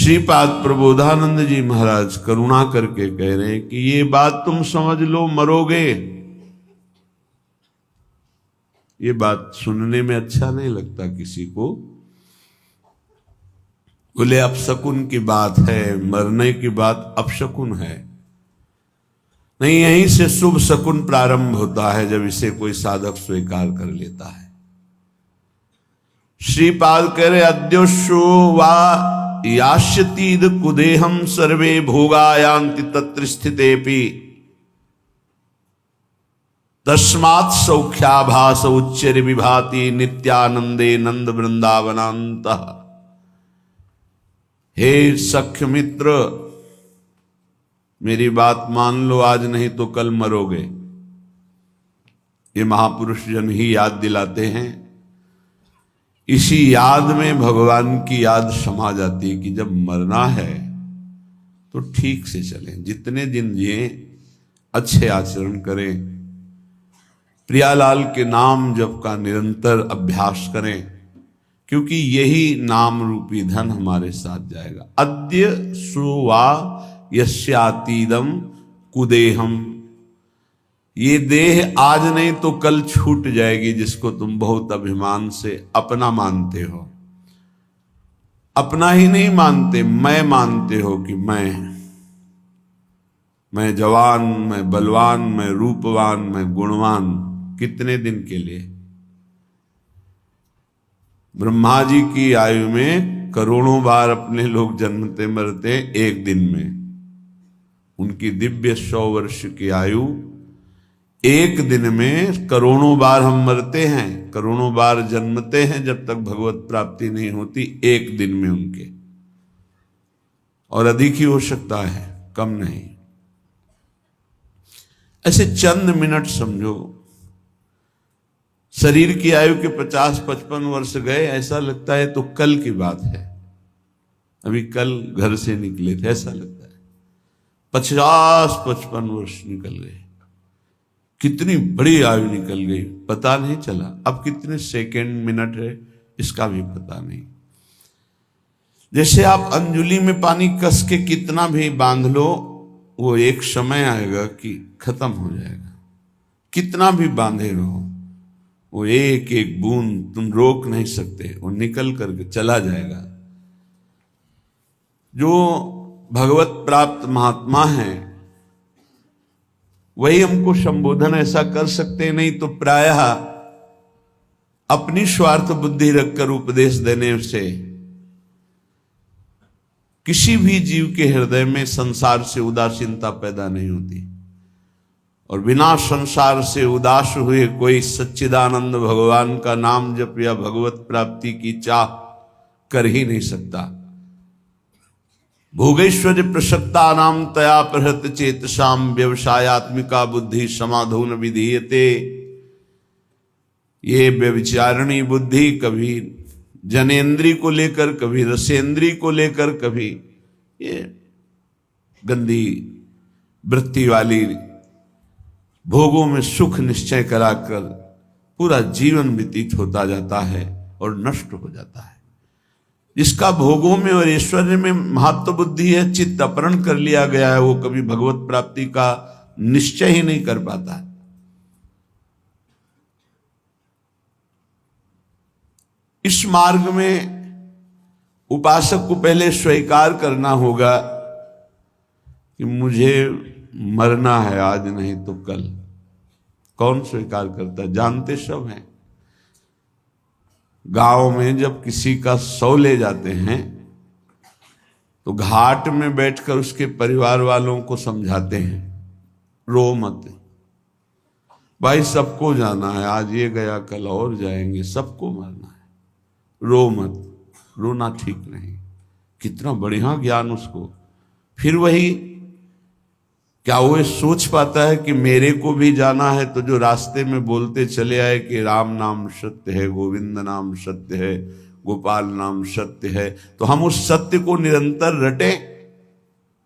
श्रीपाद प्रबोधानंद जी महाराज करुणा करके कह रहे हैं कि ये बात तुम समझ लो, मरोगे। ये बात सुनने में अच्छा नहीं लगता किसी को। बोले अपशकुन की बात है, मरने की बात अपशकुन है। नहीं, यहीं से शुभ शकुन प्रारंभ होता है जब इसे कोई साधक स्वीकार कर लेता है। श्रीपाद कह रहे अद्योशो वा यास्यतीद कुदेहम सर्वे भोगायांति तत्र स्थितेपि तस्मात् सौख्याभास उच्चर विभाति नित्यानंदे नंद वृंदावनांतः। हे सख्य मित्र, मेरी बात मान लो, आज नहीं तो कल मरोगे। ये महापुरुष जन ही याद दिलाते हैं। इसी याद में भगवान की याद समा जाती है कि जब मरना है तो ठीक से चलें, जितने दिन जिए अच्छे आचरण करें, प्रियालाल के नाम जप का निरंतर अभ्यास करें, क्योंकि यही नाम रूपी धन हमारे साथ जाएगा। अद्य सुवा यस्यातीदम कुदेहम, ये देह आज नहीं तो कल छूट जाएगी, जिसको तुम बहुत अभिमान से अपना मानते हो। अपना ही नहीं मानते, मैं मानते हो कि मैं जवान, मैं बलवान, मैं रूपवान, मैं गुणवान। कितने दिन के लिए? ब्रह्मा जी की आयु में करोड़ों बार अपने लोग जन्मते मरते एक दिन में। उनकी दिव्य 100 वर्ष की आयु, एक दिन में करोड़ों बार हम मरते हैं, करोड़ों बार जन्मते हैं जब तक भगवत प्राप्ति नहीं होती, एक दिन में उनके। और अधिक ही हो सकता है, कम नहीं। ऐसे चंद मिनट समझो, शरीर की आयु के 50-55 वर्ष गए, ऐसा लगता है तो कल की बात है, अभी कल घर से निकले थे, ऐसा लगता है। 50-55 वर्ष निकल गए, कितनी बड़ी आयु निकल गई, पता नहीं चला। अब कितने सेकंड मिनट है इसका भी पता नहीं। जैसे आप अंजुली में पानी कस के कितना भी बांध लो, वो एक समय आएगा कि खत्म हो जाएगा। कितना भी बांधे रहो, वो एक एक बूंद तुम रोक नहीं सकते, वो निकल करके चला जाएगा। जो भगवत प्राप्त महात्मा हैं वही हमको संबोधन ऐसा कर सकते, नहीं तो प्रायः अपनी स्वार्थ बुद्धि रखकर उपदेश देने से किसी भी जीव के हृदय में संसार से उदासीनता पैदा नहीं होती। और बिना संसार से उदास हुए कोई सच्चिदानंद भगवान का नाम जप या भगवत प्राप्ति की चाह कर ही नहीं सकता। भोगैश्वर्य प्रसक्ता नाम तया प्रहृत चेतसाम व्यवसायत्मिका बुद्धि समाधून विधीयते। ये व्यभिचारिणी बुद्धि कभी जनेन्द्री को लेकर, कभी रसेंद्री को लेकर, कभी ये गंदी वृत्ति वाली भोगों में सुख निश्चय कराकर पूरा जीवन व्यतीत होता जाता है और नष्ट हो जाता है। जिसका भोगों में और ऐश्वर्य में महत्व बुद्धि है, चित्त अपहरण कर लिया गया है, वो कभी भगवत प्राप्ति का निश्चय ही नहीं कर पाता है। इस मार्ग में उपासक को पहले स्वीकार करना होगा कि मुझे मरना है, आज नहीं तो कल। कौन स्वीकार करता है? जानते सब हैं। गांव में जब किसी का शव ले जाते हैं तो घाट में बैठकर उसके परिवार वालों को समझाते हैं, रो मत भाई, सबको जाना है, आज ये गया कल और जाएंगे, सबको मरना है, रो मत। रोना ठीक नहीं। कितना बढ़िया ज्ञान उसको। फिर वही, क्या वो ये सोच पाता है कि मेरे को भी जाना है? तो जो रास्ते में बोलते चले आए कि राम नाम सत्य है, गोविंद नाम सत्य है, गोपाल नाम सत्य है, तो हम उस सत्य को निरंतर रटें?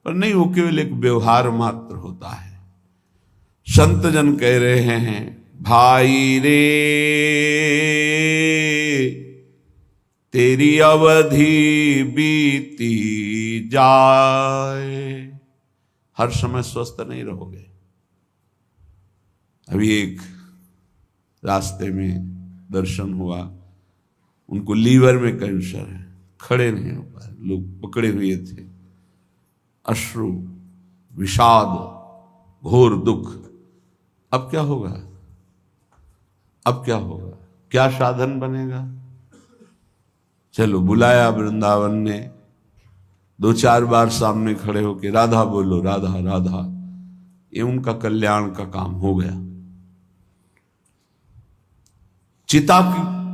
पर नहीं, वो केवल एक व्यवहार मात्र होता है। संत जन कह रहे हैं, भाई रे तेरी अवधि बीती जाए। हर समय स्वस्थ नहीं रहोगे। अभी एक रास्ते में दर्शन हुआ, उनको लीवर में कैंसर है, खड़े नहीं हो पाए, लोग पकड़े हुए थे, अश्रु, विषाद, घोर दुख। अब क्या होगा? अब क्या होगा? क्या साधन बनेगा? चलो, बुलाया वृंदावन ने, 2-4 बार सामने खड़े होके राधा बोलो, राधा राधा, ये उनका कल्याण का काम हो गया। चिता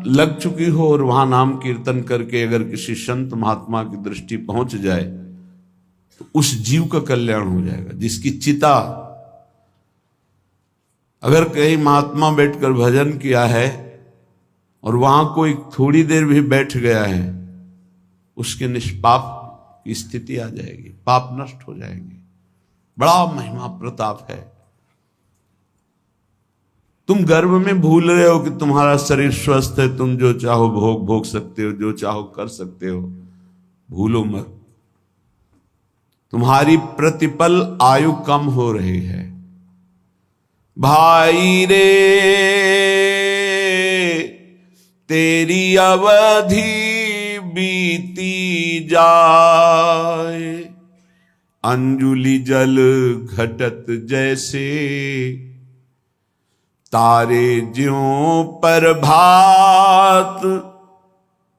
लग चुकी हो और वहां नाम कीर्तन करके अगर किसी संत महात्मा की दृष्टि पहुंच जाए तो उस जीव का कल्याण हो जाएगा। जिसकी चिता, अगर कहीं महात्मा बैठकर भजन किया है और वहां कोई थोड़ी देर भी बैठ गया है, उसके निष्पाप की स्थिति आ जाएगी, पाप नष्ट हो जाएंगे। बड़ा महिमा प्रताप है। तुम गर्भ में भूल रहे हो कि तुम्हारा शरीर स्वस्थ है, तुम जो चाहो भोग सकते हो, जो चाहो कर सकते हो। भूलो मत, तुम्हारी प्रतिपल आयु कम हो रही है। भाई रे तेरी अवधि बीती जाए, अंजुलि जल घटत जैसे, तारे ज्यों पर भात,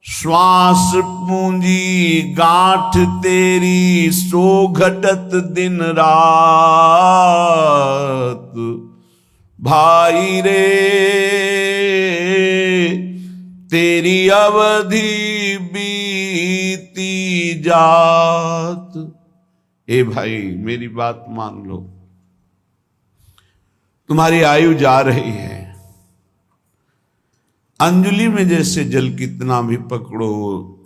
श्वास पूंजी गांठ तेरी, सो घटत दिन रात। भाई रे तेरी अवधि बीती जात। ए भाई, मेरी बात मान लो, तुम्हारी आयु जा रही है। अंजलि में जैसे जल कितना भी पकड़ो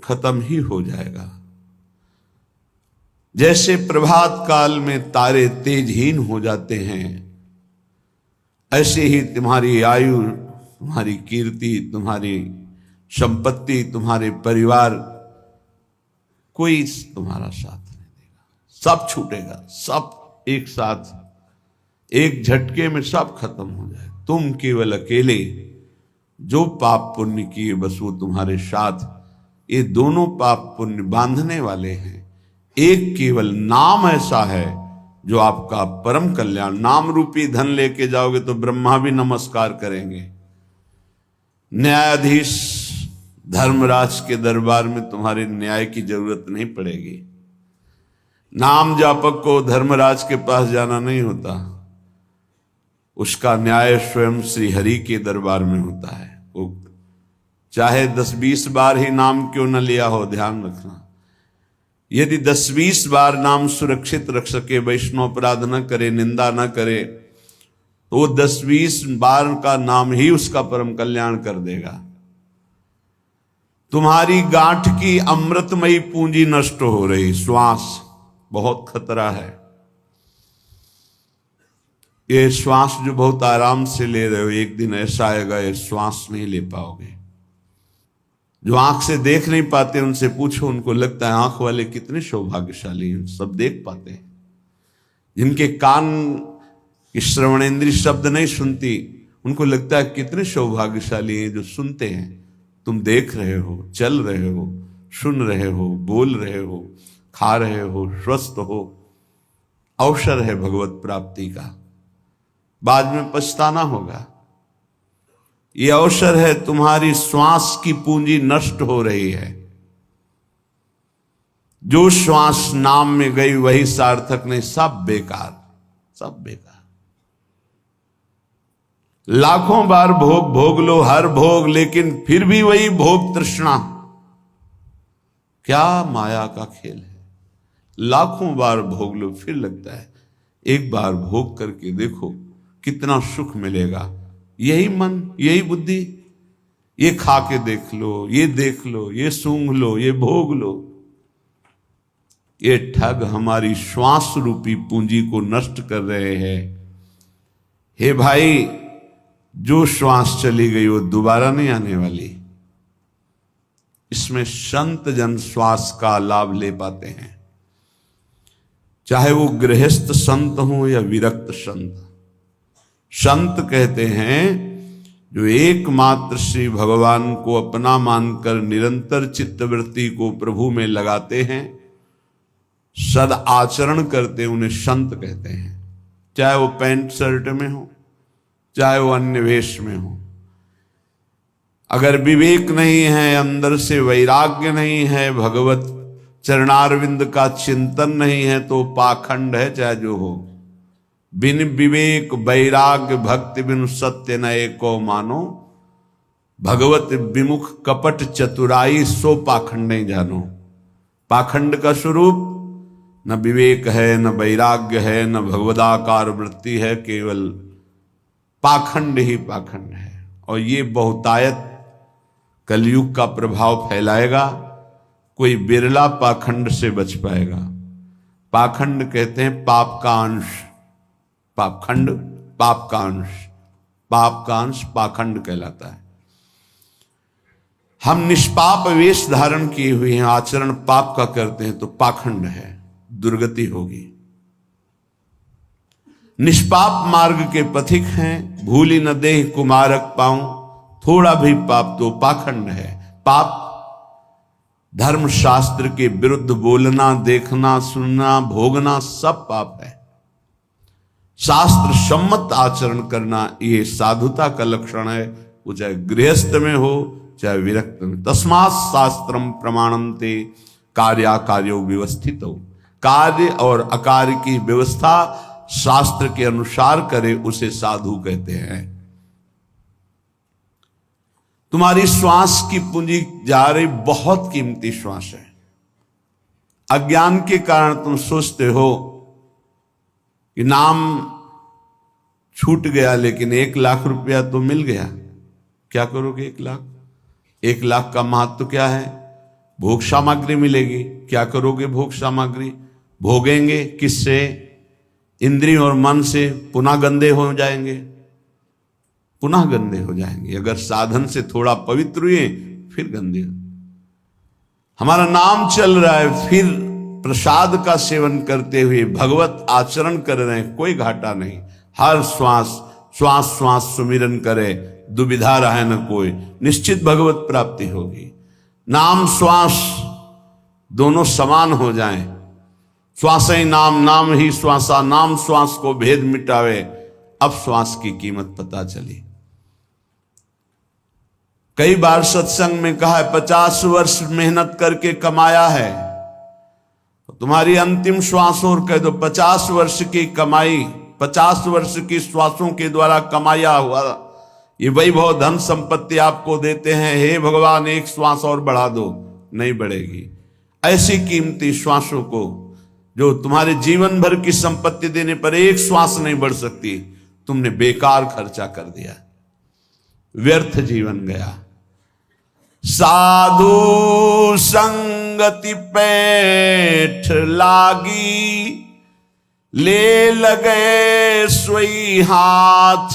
खत्म ही हो जाएगा। जैसे प्रभात काल में तारे तेजहीन हो जाते हैं, ऐसे ही तुम्हारी आयु, तुम्हारी कीर्ति, तुम्हारी संपत्ति, तुम्हारे परिवार, कोई तुम्हारा साथ नहीं देगा। सब छूटेगा, सब एक साथ, एक झटके में सब खत्म हो जाए। तुम केवल अकेले जो पाप पुण्य किए, बस वो तुम्हारे साथ। ये दोनों पाप पुण्य बांधने वाले हैं। एक केवल नाम ऐसा है जो आपका परम कल्याण। नाम रूपी धन लेके जाओगे तो ब्रह्मा भी नमस्कार करेंगे। न्यायाधीश धर्मराज के दरबार में तुम्हारे न्याय की जरूरत नहीं पड़ेगी। नाम जापक को धर्मराज के पास जाना नहीं होता, उसका न्याय स्वयं श्री हरि के दरबार में होता है। वो चाहे 10-20 बार ही नाम क्यों न लिया हो, ध्यान रखना। यदि 10-20 बार नाम सुरक्षित रख सके, वैष्णव अपराध न करे, निंदा न करे, तो वो 10-20 बार का नाम ही उसका परम कल्याण कर देगा। तुम्हारी गांठ की अमृतमयी पूंजी नष्ट हो रही, श्वास, बहुत खतरा है। ये श्वास जो बहुत आराम से ले रहे हो, एक दिन ऐसा आएगा ये श्वास नहीं ले पाओगे। जो आंख से देख नहीं पाते उनसे पूछो, उनको लगता है आंख वाले कितने सौभाग्यशाली हैं, सब देख पाते हैं। जिनके कान की श्रवणेंद्रिय शब्द नहीं सुनती, उनको लगता है कितने सौभाग्यशाली हैं जो सुनते हैं। तुम देख रहे हो, चल रहे हो, सुन रहे हो, बोल रहे हो, खा रहे हो, स्वस्थ हो। अवसर है भगवत प्राप्ति का, बाद में पछताना होगा। ये अवसर है, तुम्हारी श्वास की पूंजी नष्ट हो रही है। जो श्वास नाम में गई वही सार्थक नहीं, सब बेकार, सब बेकार। लाखों बार भोग भोग लो, हर भोग, लेकिन फिर भी वही भोग तृष्णा। क्या माया का खेल है। लाखों बार भोग लो, फिर लगता है एक बार भोग करके देखो कितना सुख मिलेगा। यही मन, यही बुद्धि, ये खा के देख लो, ये देख लो, ये सूंघ लो, ये भोग लो। ये ठग हमारी श्वास रूपी पूंजी को नष्ट कर रहे हैं। हे भाई, जो श्वास चली गई वो दोबारा नहीं आने वाली। इसमें संत जन श्वास का लाभ ले पाते हैं, चाहे वो गृहस्थ संत हो या विरक्त संत। संत कहते हैं जो एकमात्र श्री भगवान को अपना मानकर निरंतर चित्तवृत्ति को प्रभु में लगाते हैं, सद आचरण करते, उन्हें संत कहते हैं। चाहे वो पैंट शर्ट में हो, चाहे वो अन्य वेश में हो। अगर विवेक नहीं है, अंदर से वैराग्य नहीं है, भगवत चरणारविंद का चिंतन नहीं है, तो पाखंड है चाहे जो हो। बिन विवेक वैराग्य भक्ति बिनु सत्य न एको मानो, भगवत विमुख कपट चतुराई सो पाखंड नहीं जानो। पाखंड का स्वरूप न विवेक है, न वैराग्य है, न भगवदाकार वृत्ति है, केवल पाखंड ही पाखंड है। और ये बहुतायत कलयुग का प्रभाव फैलाएगा, कोई बिरला पाखंड से बच पाएगा। पाखंड कहते हैं पाप का अंश, पापखंड पाप का अंश, पाप का अंश पाखंड कहलाता है। हम निष्पाप वेश धारण किए हुए हैं, आचरण पाप का करते हैं तो पाखंड है, दुर्गति होगी। निष्पाप मार्ग के पथिक हैं, भूली न देह कुमारक पाऊं, थोड़ा भी पाप तो पाखंड है। पाप धर्म शास्त्र के विरुद्ध बोलना, देखना, सुनना, भोगना सब पाप है। शास्त्र सम्मत आचरण करना ये साधुता का लक्षण है, वो चाहे गृहस्थ में हो चाहे विरक्त में। तस्मात् शास्त्रम प्रमाणन्ते कार्याकार्यो व्यवस्थित हो। कार्य और अकार्य की व्यवस्था शास्त्र के अनुसार करे उसे साधु कहते हैं। तुम्हारी श्वास की पूंजी जा रही, बहुत कीमती श्वास है। अज्ञान के कारण तुम सोचते हो कि नाम छूट गया, लेकिन 1 लाख रुपया तो मिल गया। क्या करोगे 1 लाख? 1 लाख का महत्व क्या है? भोग सामग्री मिलेगी। क्या करोगे भोग सामग्री? भोगेंगे किससे? इंद्रिय और मन से। पुनः गंदे हो जाएंगे, पुनः गंदे हो जाएंगे। अगर साधन से थोड़ा पवित्र हुए फिर गंदे हो। हमारा नाम चल रहा है, फिर प्रसाद का सेवन करते हुए भगवत आचरण कर रहे हैं, कोई घाटा नहीं। हर श्वास श्वास श्वास सुमिरन करे, दुविधा रहे न कोई, निश्चित भगवत प्राप्ति होगी। नाम श्वास दोनों समान हो जाएं, श्वास ही नाम, नाम ही श्वासा, नाम श्वास को भेद मिटावे। अब श्वास की कीमत पता चली। कई बार सत्संग में कहा है 50 वर्ष मेहनत करके कमाया है, तुम्हारी अंतिम श्वास और कह दो 50 वर्ष की कमाई, 50 वर्ष की श्वासों के द्वारा कमाया हुआ ये वैभव धन संपत्ति आपको देते हैं। हे भगवान, एक श्वास और बढ़ा दो, नहीं बढ़ेगी। ऐसी कीमती श्वासों को जो तुम्हारे जीवन भर की संपत्ति देने पर एक श्वास नहीं बढ़ सकती, तुमने बेकार खर्चा कर दिया, व्यर्थ जीवन गया। साधु संगति पैठ लागी, ले लगे सोई हाथ,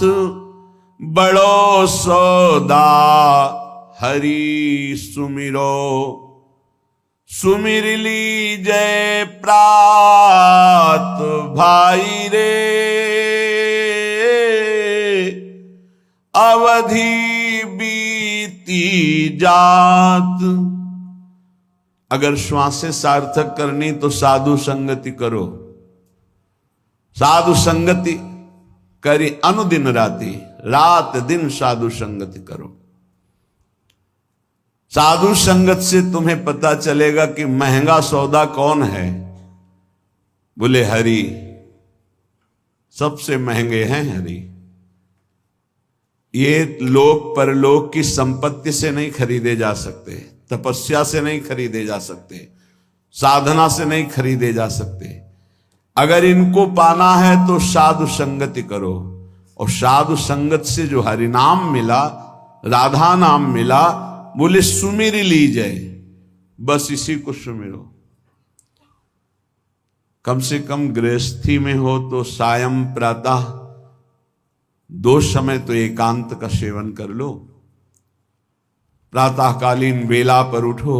बड़ो सौदा हरि सुमिरो, सुमिर लीजय प्रात भाई रे, अवधि बीती जात। अगर श्वासें सार्थक करनी तो साधु संगति करो। साधु संगति करी अनुदिन राति, रात दिन साधु संगति करो। साधु संगत से तुम्हें पता चलेगा कि महंगा सौदा कौन है। बोले हरि, सबसे महंगे हैं हरि। ये लोक परलोक की संपत्ति से नहीं खरीदे जा सकते, तपस्या से नहीं खरीदे जा सकते, साधना से नहीं खरीदे जा सकते। अगर इनको पाना है तो साधु संगति करो। और साधु संगत से जो हरि नाम मिला, राधा नाम मिला, बोले सुमिर लीजिए, बस इसी को सुमिरो। कम से कम गृहस्थी में हो तो सायं प्रातः 2 समय तो एकांत का सेवन कर लो। प्रातःकालीन वेला पर उठो।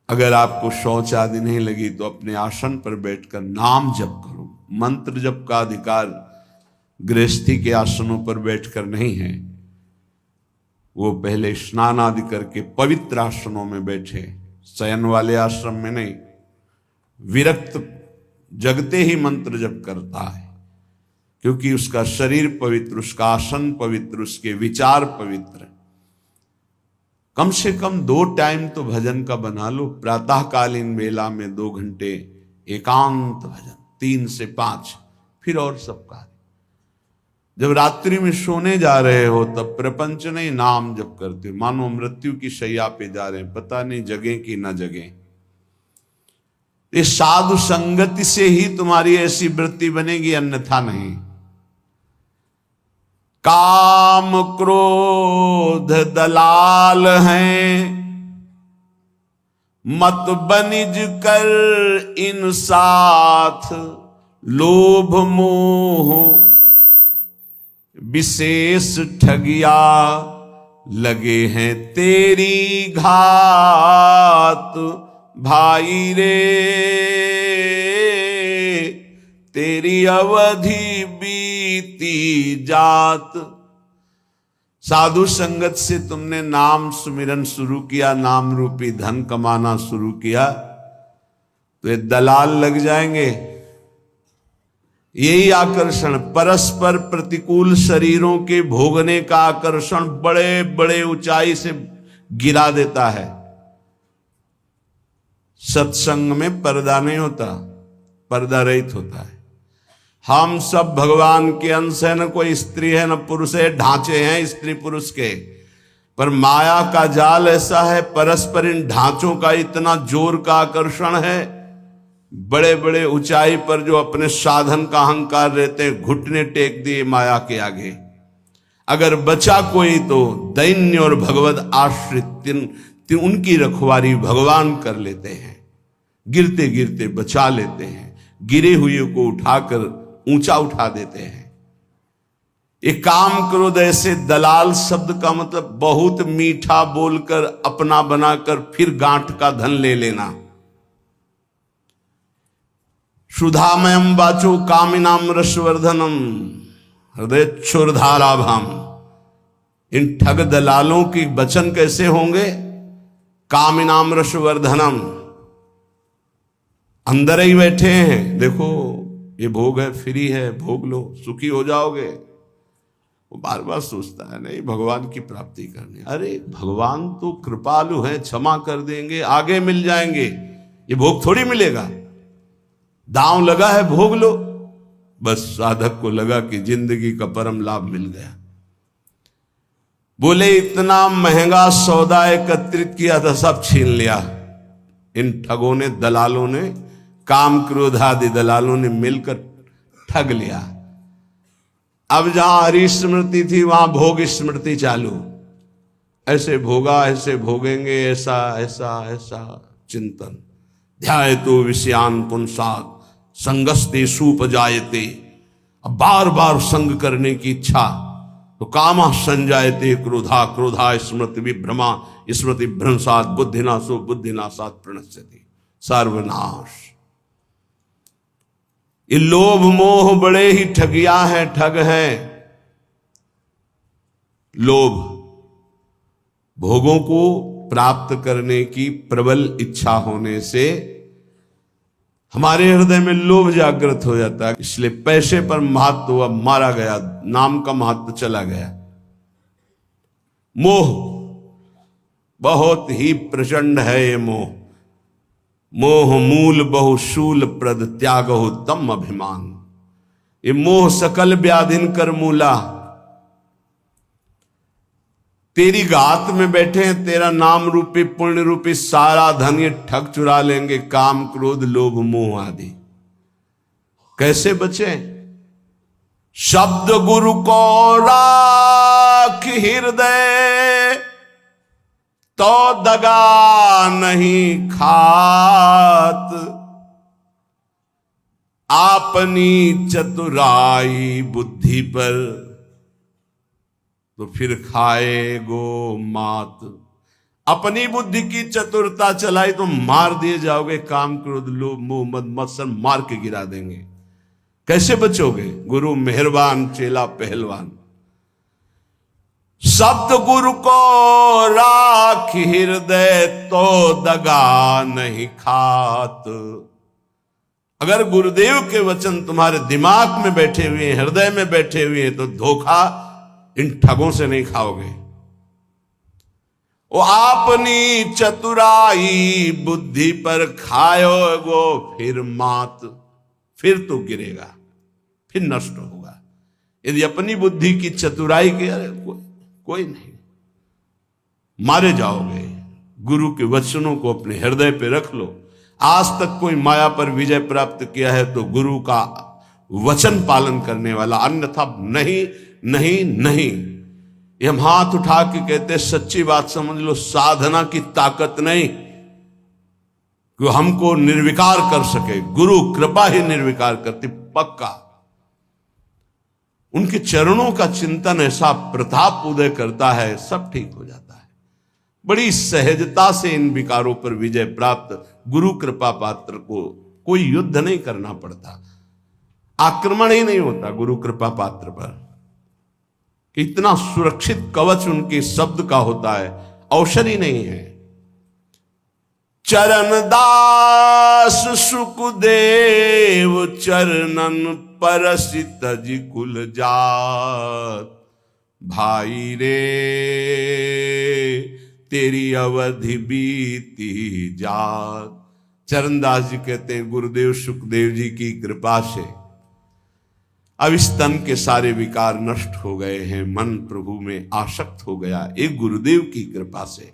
अगर आपको शौच आदि नहीं लगी तो अपने आसन पर बैठकर नाम जप करो। मंत्र जप का अधिकार गृहस्थी के आसनों पर बैठकर नहीं है, वो पहले स्नान आदि करके पवित्र आसनों में बैठे, शयन वाले आश्रम में नहीं। विरक्त जगते ही मंत्र जप करता है, क्योंकि उसका शरीर पवित्र, उसका आसन पवित्र, उसके विचार पवित्र। कम से कम 2 टाइम तो भजन का बना लो। प्रातःकालीन वेला में 2 घंटे एकांत भजन, 3 से 5, फिर और सब कार्य। जब रात्रि में सोने जा रहे हो तब प्रपंच नहीं, नाम जप करते हो, मानो मृत्यु की शैया पे जा रहे हैं, पता नहीं जगे कि न जगे। इस साधु संगति से ही तुम्हारी ऐसी वृत्ति बनेगी, अन्यथा नहीं। काम क्रोध दलाल हैं, मत बनिज कर इन साथ। लोभ मोह विशेष ठगिया, लगे हैं तेरी घात। भाई रे तेरी अवधि बीती जात। साधु संगत से तुमने नाम सुमिरन शुरू किया, नाम रूपी धन कमाना शुरू किया, तो ये दलाल लग जाएंगे। यही आकर्षण, परस्पर प्रतिकूल शरीरों के भोगने का आकर्षण बड़े बड़े ऊंचाई से गिरा देता है। सत्संग में पर्दा नहीं होता, पर्दा रहित होता है। हम सब भगवान के अंश है, न कोई स्त्री है न पुरुष है, ढांचे हैं स्त्री पुरुष के, पर माया का जाल ऐसा है, परस्पर इन ढांचों का इतना जोर का आकर्षण है। बड़े बड़े ऊंचाई पर जो अपने साधन का अहंकार रहते हैं, घुटने टेक दिए माया के आगे। अगर बचा कोई तो दैन्य और भगवत आश्रित उनकी रखवारी भगवान कर लेते हैं, गिरते गिरते बचा लेते हैं, गिरे हुए को उठाकर ऊंचा उठा देते हैं। एक काम क्रोध ऐसे दलाल शब्द का मतलब बहुत मीठा बोलकर अपना बनाकर फिर गांठ का धन ले लेना। सुधामयम वाचो कामिनाम रसवर्धनम हृदय क्षुरधाराभाम। इन ठग दलालों की वचन कैसे होंगे? कामिनाम रसवर्धनम, अंदर ही बैठे हैं, देखो ये भोग है, फ्री है, भोग लो, सुखी हो जाओगे। वो बार बार सोचता है नहीं भगवान की प्राप्ति करनी। अरे भगवान तो कृपालु हैं, क्षमा कर देंगे, आगे मिल जाएंगे, ये भोग थोड़ी मिलेगा। दांव लगा है, भोग लो। बस साधक को लगा कि जिंदगी का परम लाभ मिल गया। बोले इतना महंगा सौदा एकत्रित किया था, सब छीन लिया। इन ठगों ने, दलालों ने, काम क्रोध आदि दलालों ने मिलकर ठग लिया। अब जहां हरि स्मृति थी वहां भोग स्मृति चालू। ऐसे भोगा, ऐसे भोगेंगे, ऐसा ऐसा ऐसा चिंतन। ध्यायतो विषयान पुंसात् संगस्ते सुपजायते। अब बार बार संग करने की इच्छा, तो कामा संजायते क्रोधा, क्रोधा स्मृति विभ्रमा, स्मृति भ्रंशात् बुद्धिनाशो, बुद्धिनाशात् प्रणश्यति। सर्वनाश। ये लोभ मोह बड़े ही ठगिया हैं, ठग हैं। लोभ, भोगों को प्राप्त करने की प्रबल इच्छा होने से हमारे हृदय में लोभ जागृत हो जाता है। इसलिए पैसे पर महत्व हुआ, मारा गया, नाम का महत्व चला गया। मोह बहुत ही प्रचंड है ये मोह। मोह मूल बहुशूल प्रद त्यागहु तम अभिमान। ये मोह सकल व्याधिन कर मूला। तेरी गात में बैठे हैं, तेरा नाम रूपी पुण्य रूपी सारा धन ये ठग चुरा लेंगे, काम क्रोध लोभ मोह आदि। कैसे बचे? शब्द गुरु को राख हृदय, तो दगा नहीं खात। आपनी चतुराई बुद्धि पर तो फिर खाए गो मात। अपनी बुद्धि की चतुरता चलाई तो मार दिए जाओगे। काम क्रोध लोभ मोह मद मत्सर मार के गिरा देंगे। कैसे बचोगे? गुरु मेहरबान चेला पहलवान। शब्द गुरु को राख हृदय तो दगा नहीं खात। अगर गुरुदेव के वचन तुम्हारे दिमाग में बैठे हुए हैं, हृदय में बैठे हुए हैं, तो धोखा इन ठगों से नहीं खाओगे। वो अपनी चतुराई बुद्धि पर खाओगो फिर मात। फिर तो गिरेगा, फिर नष्ट होगा। यदि अपनी बुद्धि की चतुराई के, अरे कोई नहीं, मारे जाओगे। गुरु के वचनों को अपने हृदय पे रख लो। आज तक कोई माया पर विजय प्राप्त किया है तो गुरु का वचन पालन करने वाला, अन्यथा नहीं नहीं नहीं। ये हम हाथ उठा के कहते, सच्ची बात समझ लो, साधना की ताकत नहीं कि हमको निर्विकार कर सके। गुरु कृपा ही निर्विकार करती, पक्का। उनके चरणों का चिंतन ऐसा प्रताप उदय करता है, सब ठीक हो जाता है। बड़ी सहजता से इन विकारों पर विजय प्राप्त। गुरु कृपा पात्र को कोई युद्ध नहीं करना पड़ता, आक्रमण ही नहीं होता गुरु कृपा पात्र पर। इतना सुरक्षित कवच उनके शब्द का होता है, अवसर ही नहीं है। चरण दास सुखदेव चरणन परसित जी कुल जात। भाई रे तेरी अवधि बीती जात। चरणदास जी कहते हैं, गुरुदेव सुखदेव जी की कृपा से अब इस तन के सारे विकार नष्ट हो गए हैं। मन प्रभु में आसक्त हो गया, एक गुरुदेव की कृपा से।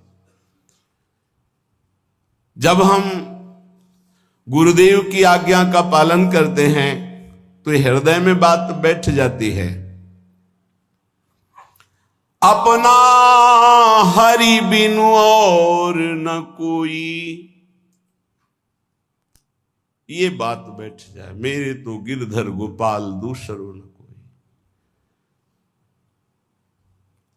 जब हम गुरुदेव की आज्ञा का पालन करते हैं तो हृदय में बात बैठ जाती है। अपना हरि बिनु और न कोई, ये बात बैठ जाए। मेरे तो गिरधर गोपाल दूसरो न कोई।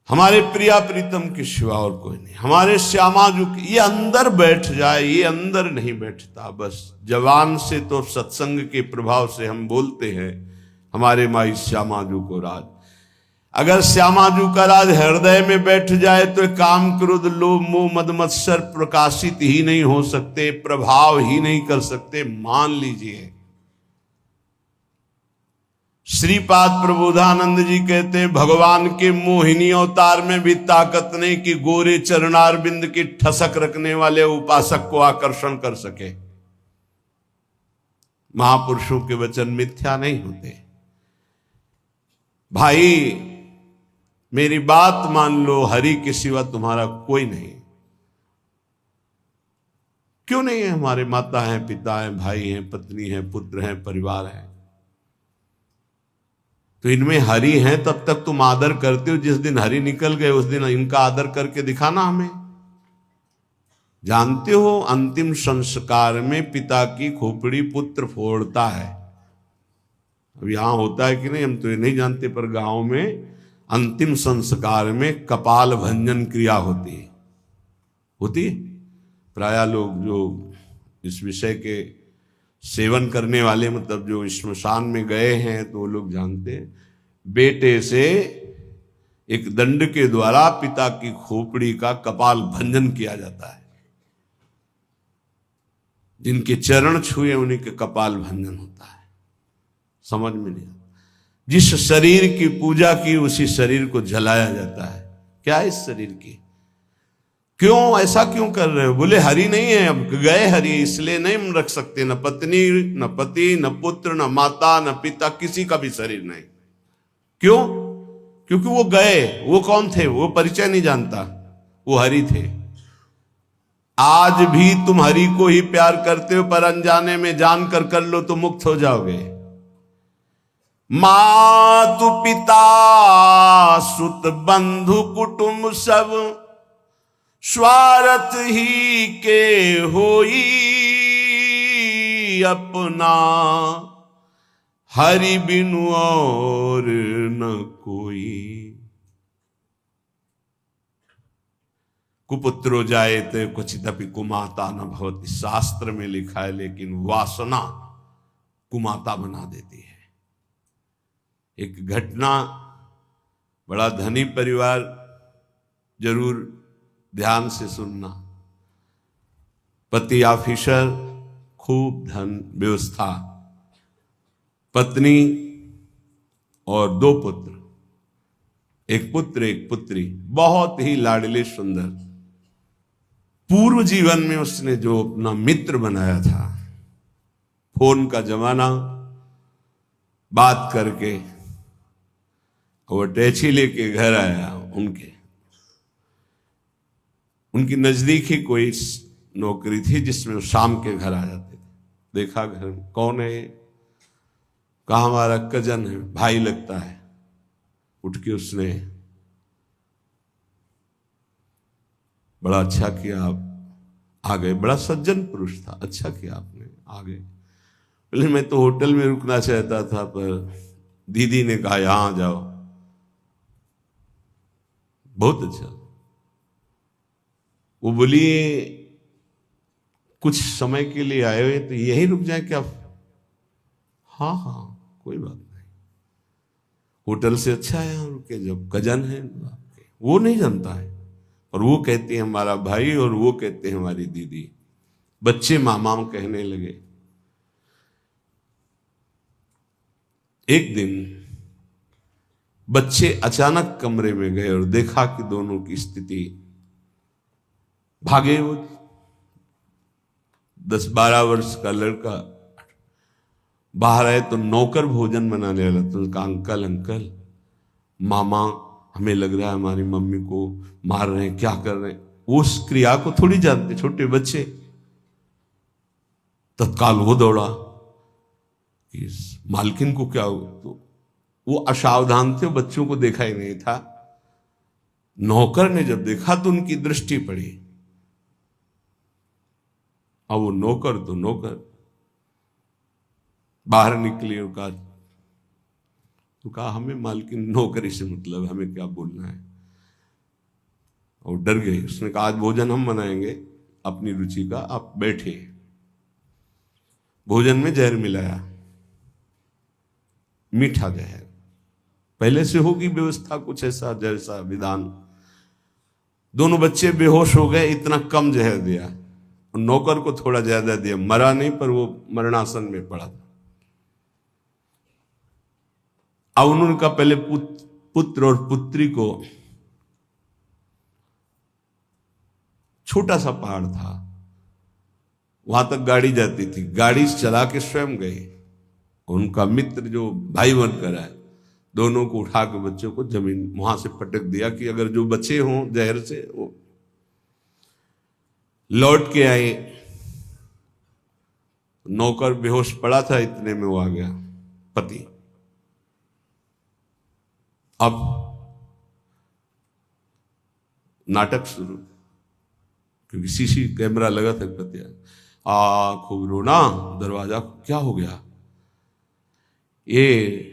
हमारे प्रिया प्रीतम के सिवा और कोई नहीं। हमारे श्यामाजू की, ये अंदर बैठ जाए। ये अंदर नहीं बैठता। बस जवान से तो सत्संग के प्रभाव से हम बोलते हैं हमारे माई श्यामाजू को राज। अगर श्यामाजू का राज हृदय में बैठ जाए तो काम क्रोध लोभ मोह मद मत्सर प्रकाशित ही नहीं हो सकते, प्रभाव ही नहीं कर सकते। मान लीजिए, श्रीपाद प्रबोधानंद जी कहते हैं, भगवान के मोहिनी अवतार में भी ताकत नहीं कि गोरे चरणारविंद की ठसक रखने वाले उपासक को आकर्षण कर सके। महापुरुषों के वचन मिथ्या नहीं होते। भाई मेरी बात मान लो, हरि के सिवा तुम्हारा कोई नहीं। क्यों नहीं है? हमारे माता हैं, पिता हैं, भाई हैं, पत्नी हैं, पुत्र हैं, परिवार है। तो इनमें हरि हैं तब तक तुम आदर करते हो। जिस दिन हरि निकल गए उस दिन इनका आदर करके दिखाना हमें। जानते हो, अंतिम संस्कार में पिता की खोपड़ी पुत्र फोड़ता है। अब यहां होता है कि नहीं हम तो ये नहीं जानते, पर गांव में अंतिम संस्कार में कपाल भंजन क्रिया होती है। प्राय लोग जो इस विषय के सेवन करने वाले, मतलब जो श्मशान में गए हैं, तो वो लोग जानते हैं। बेटे से एक दंड के द्वारा पिता की खोपड़ी का कपाल भंजन किया जाता है। जिनके चरण छुए उन्हीं के कपाल भंजन होता है। समझ में नहीं आता। जिस शरीर की पूजा की उसी शरीर को जलाया जाता है। क्या है इस शरीर की? क्यों ऐसा क्यों कर रहे हो? बोले हरि नहीं है, अब गए हरि, इसलिए नहीं रख सकते। न पत्नी, न पति, न पुत्र, न माता, न पिता, किसी का भी शरीर नहीं। क्यों? क्योंकि वो गए। वो कौन थे? वो परिचय नहीं जानता, वो हरि थे। आज भी तुम हरि को ही प्यार करते हो, पर अनजाने में जानकर कर लो तो मुक्त हो जाओगे। मातु पिता सुत बंधु कुटुंब सब स्वार्थ ही के होई। अपना हरि बिनु और न कोई। कुपुत्रो जाए तो क्वचिदपि कुमाता न भवति, शास्त्र में लिखा है, लेकिन वासना कुमाता बना देती है। एक घटना, बड़ा धनी परिवार, जरूर ध्यान से सुनना। पति ऑफिसर, खूब धन व्यवस्था, पत्नी और 2 पुत्र, एक पुत्र एक पुत्री, बहुत ही लाडले सुंदर। पूर्व जीवन में उसने जो अपना मित्र बनाया था, फोन का जमाना, बात करके वो अटैची लेके घर आया। उनकी नजदीक ही कोई नौकरी थी जिसमें वो शाम के घर आ जाते थे। देखा घर में कौन है, कहा हमारा कजन है, भाई लगता है। उठ के उसने, बड़ा अच्छा किया आप आ गए, बड़ा सज्जन पुरुष था, अच्छा किया आपने आ गए। पहले मैं तो होटल में रुकना चाहता था, पर दीदी ने कहा यहां आ जाओ। बहुत अच्छा। वो बोली कुछ समय के लिए आए हुए तो यहीं रुक जाए क्या? हाँ हाँ कोई बात नहीं, होटल से अच्छा है यहाँ रुके। जब कजन है आपके, वो नहीं जानता है, और वो कहते हैं हमारा भाई, और वो कहते हैं हमारी दीदी। बच्चे मामा कहने लगे। एक दिन बच्चे अचानक कमरे में गए और देखा कि दोनों की स्थिति, भागे। वो 10-12 वर्ष का लड़का बाहर आए तो नौकर भोजन बनाने वाला, तो उसका अंकल अंकल मामा, हमें लग रहा है हमारी मम्मी को मार रहे हैं, क्या कर रहे हैं। वो उस क्रिया को थोड़ी जानते, छोटे बच्चे। तत्काल वो दौड़ा कि मालकिन को क्या हुआ, तो वो असावधान थे, बच्चों को देखा ही नहीं था। नौकर ने जब देखा तो उनकी दृष्टि पड़ी। अब वो नौकर तो नौकर बाहर निकले और कहा हमें मालकिन नौकरी से मतलब, हमें क्या बोलना है। और डर गए। उसने कहा आज भोजन हम बनाएंगे अपनी रुचि का, आप बैठे। भोजन में जहर मिलाया, मीठा जहर। पहले से होगी व्यवस्था कुछ ऐसा, जैसा विधान। दोनों बच्चे बेहोश हो गए, इतना कम जहर दिया। नौकर को थोड़ा ज्यादा दिया, मरा नहीं, पर वो मरणासन में पड़ा था। अब उन्होंने कहा पहले पुत्र और पुत्री को, छोटा सा पहाड़ था, वहां तक गाड़ी जाती थी, गाड़ी चला के स्वयं गए। उनका मित्र जो भाई बनकर आए, दोनों को उठा के बच्चों को जमीन वहां से पटक दिया कि अगर जो बचे हों जहर से वो। लौट के आए, नौकर बेहोश पड़ा था, इतने में वो आ गया पति। अब नाटक शुरू, क्योंकि सीसी कैमरा लगा था। पति खूब रोना, दरवाजा क्या हो गया, ये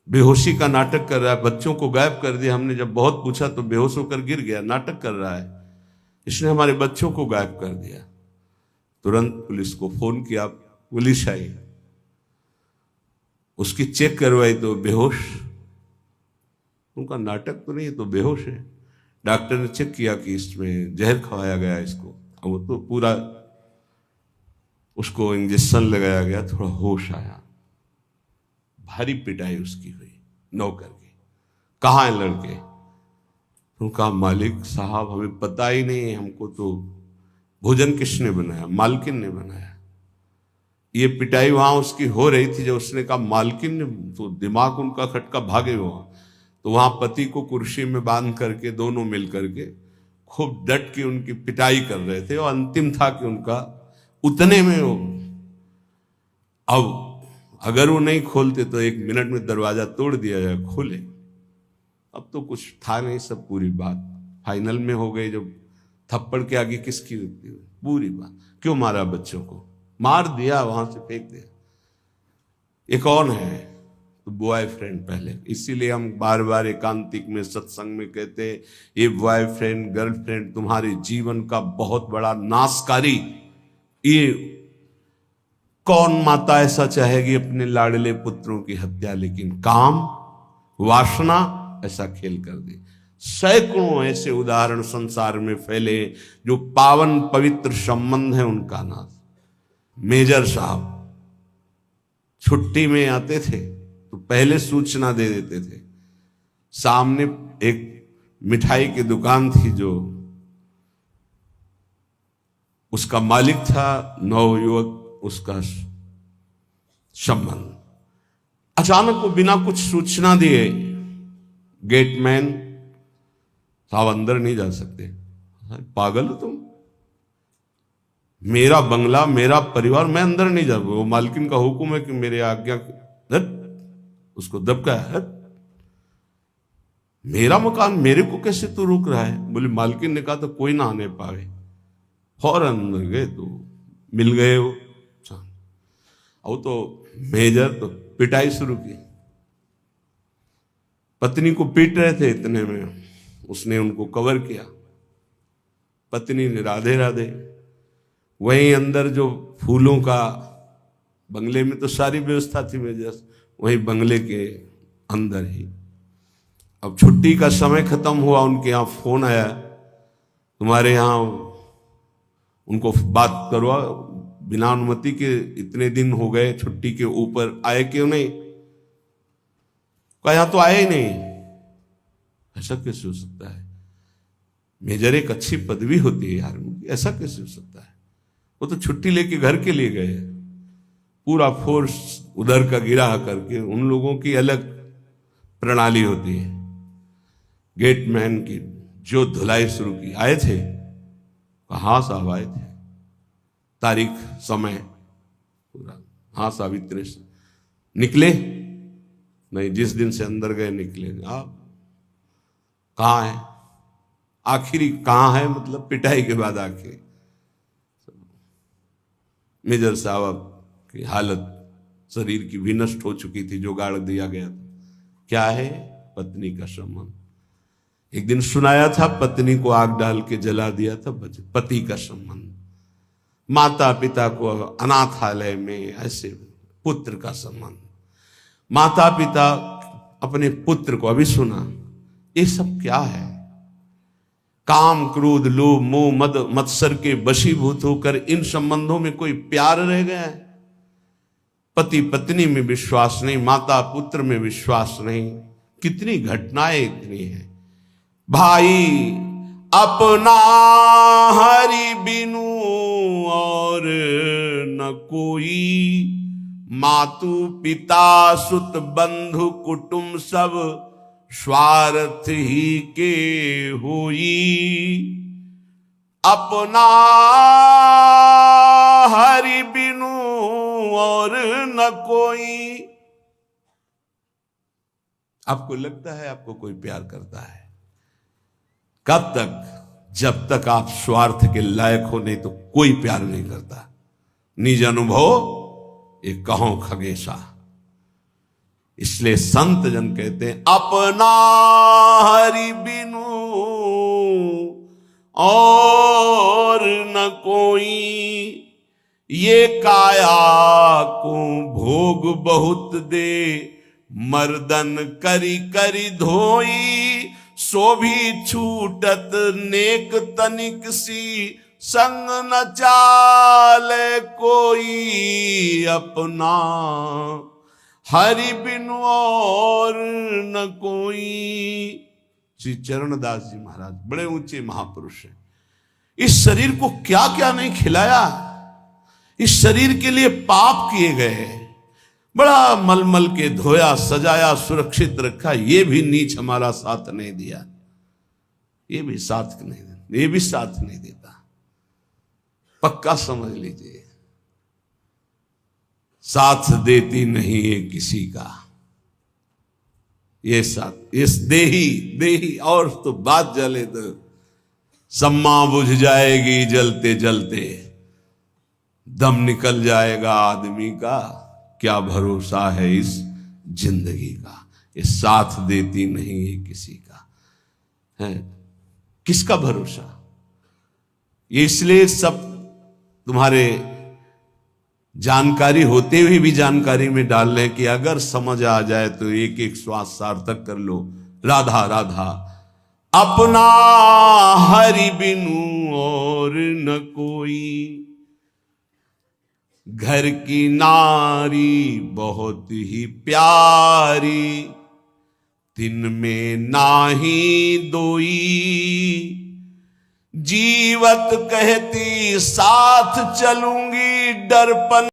बेहोशी का नाटक कर रहा है, बच्चों को गायब कर दिया हमने। जब बहुत पूछा तो बेहोश होकर गिर गया, नाटक कर रहा है, इसने हमारे बच्चों को गायब कर दिया। तुरंत पुलिस को फोन किया, पुलिस आई, उसकी चेक करवाई तो बेहोश। उनका नाटक तो नहीं, तो बेहोश है। डॉक्टर ने चेक किया कि इसमें जहर खवाया गया इसको। अब वो तो पूरा, उसको इंजेक्शन लगाया गया, थोड़ा होश आया। भारी पिटाई उसकी हुई नौकर की। कहाँ है लड़के? उनका मालिक साहब हमें पता ही नहीं, हमको तो भोजन किसने बनाया? मालकिन ने बनाया। ये पिटाई वहां उसकी हो रही थी, जब उसने कहा मालकिन ने, तो दिमाग उनका खटका, भागे वहां। तो वहां पति को कुर्सी में बांध करके दोनों मिल करके खूब डट के उनकी पिटाई कर रहे थे। और अंतिम था कि उनका उतने में वो, अब अगर वो नहीं खोलते तो 1 मिनट में दरवाजा तोड़ दिया जाए, खोले। अब तो कुछ था नहीं, सब पूरी बात फाइनल में हो गई। जब थप्पड़ के आगे किसकी रुकती हुई, पूरी बात। क्यों मारा बच्चों को? मार दिया, वहां से फेंक दिया। ये कौन है? तो बॉयफ्रेंड पहले। इसीलिए हम बार बार एकांतिक में सत्संग में कहते हैं ये बॉयफ्रेंड गर्लफ्रेंड तुम्हारे जीवन का बहुत बड़ा नाशकारी। ये कौन माता ऐसा चाहेगी अपने लाडले पुत्रों की हत्या, लेकिन काम वासना ऐसा खेल कर दे। सैकड़ों ऐसे उदाहरण संसार में फैले जो पावन पवित्र संबंध है उनका नाश। मेजर साहब छुट्टी में आते थे तो पहले सूचना दे देते थे। सामने एक मिठाई की दुकान थी, जो उसका मालिक था नवयुवक, उसका संबंध। अचानक वो बिना कुछ सूचना दिए, गेटमैन साहब अंदर नहीं जा सकते। पागल हो तुम, मेरा बंगला मेरा परिवार, मैं अंदर नहीं जा। वो मालकिन का हुक्म है कि मेरे आज्ञा, उसको दबका है, मेरा मकान, मेरे को कैसे तू रोक रहा है? बोले मालकिन ने कहा तो कोई ना आने पाए। फौरन अंदर गए तो मिल गए वो। अब तो मेजर तो पिटाई शुरू की, पत्नी को पीट रहे थे, इतने में उसने उनको कवर किया। पत्नी ने राधे राधे। वहीं अंदर जो फूलों का, बंगले में तो सारी व्यवस्था थी मेजर, वहीं बंगले के अंदर ही। अब छुट्टी का समय खत्म हुआ, उनके यहाँ फोन आया, तुम्हारे यहाँ उनको बात करवा, बिना अनुमति के इतने दिन हो गए, छुट्टी के ऊपर आए क्यों नहीं? कहा यहां तो आए ही नहीं। ऐसा कैसे हो सकता है? मेजर एक अच्छी पदवी होती है यार, ऐसा कैसे हो सकता है? वो तो छुट्टी लेके घर के लिए गए, पूरा फोर्स उधर का गिरा करके। उन लोगों की अलग प्रणाली होती है। गेटमैन की जो धुलाई शुरू की, आए थे? हाँ साहब आए थे। तारीख समय पूरा, हाँ साहब इतने निकले नहीं, जिस दिन से अंदर गए निकले। आप कहाँ है? आखिरी कहाँ है मतलब पिटाई के बाद आखिरी। मेजर साहब की हालत शरीर की भी नष्ट हो चुकी थी, जो गाड़ दिया गया था। क्या है? पत्नी का संबंध। एक दिन सुनाया था, पत्नी को आग डाल के जला दिया था, पति का संबंध। माता पिता को अनाथालय में ऐसे, पुत्र का संबंध। माता पिता अपने पुत्र को, अभी सुना, ये सब क्या है? काम क्रोध लोभ मोह मद मत्सर के वशीभूत होकर इन संबंधों में कोई प्यार रह गया है? पति पत्नी में विश्वास नहीं, माता पुत्र में विश्वास नहीं। कितनी घटनाएं इतनी हैं। भाई अपना हरि बिनु और न कोई, मातु पिता सुत बंधु कुटुंब सब स्वार्थ ही के होई। अपना हरि बिनु और न कोई। आपको लगता है आपको कोई प्यार करता है? कब तक? जब तक आप स्वार्थ के लायक हो, नहीं तो कोई प्यार नहीं करता। निज अनुभव ये कहो खगेशा। इसलिए संत जन कहते हैं अपना हरि बिनु और न कोई। ये काया को भोग बहुत दे, मर्दन करी करी धोई। सो भी छूटत नेक तनिक सी, संग न चाले कोई। अपना हरि बिनु और न कोई। श्री चरणदास जी महाराज बड़े ऊंचे महापुरुष हैं। इस शरीर को क्या क्या नहीं खिलाया, इस शरीर के लिए पाप किए गए, बड़ा मलमल के धोया सजाया सुरक्षित रखा। ये भी नीच हमारा साथ नहीं दिया, ये भी साथ नहीं देता, ये भी साथ नहीं देता। पक्का समझ लीजिए, साथ देती नहीं है किसी का ये साथ। इस देही और तो बात जले तो सम्मा बुझ जाएगी, जलते जलते दम निकल जाएगा आदमी का। क्या भरोसा है इस जिंदगी का, ये साथ देती नहीं है किसी का, है किसका भरोसा। ये इसलिए सब तुम्हारे जानकारी होते हुए भी जानकारी में डाल लें कि अगर समझ आ जाए तो एक एक श्वास सार्थक कर लो। राधा राधा अपना हरि बिनु और न कोई, घर की नारी बहुत ही प्यारी, दिन में नाही दोई, जीवत कहती साथ चलूंगी, डरपन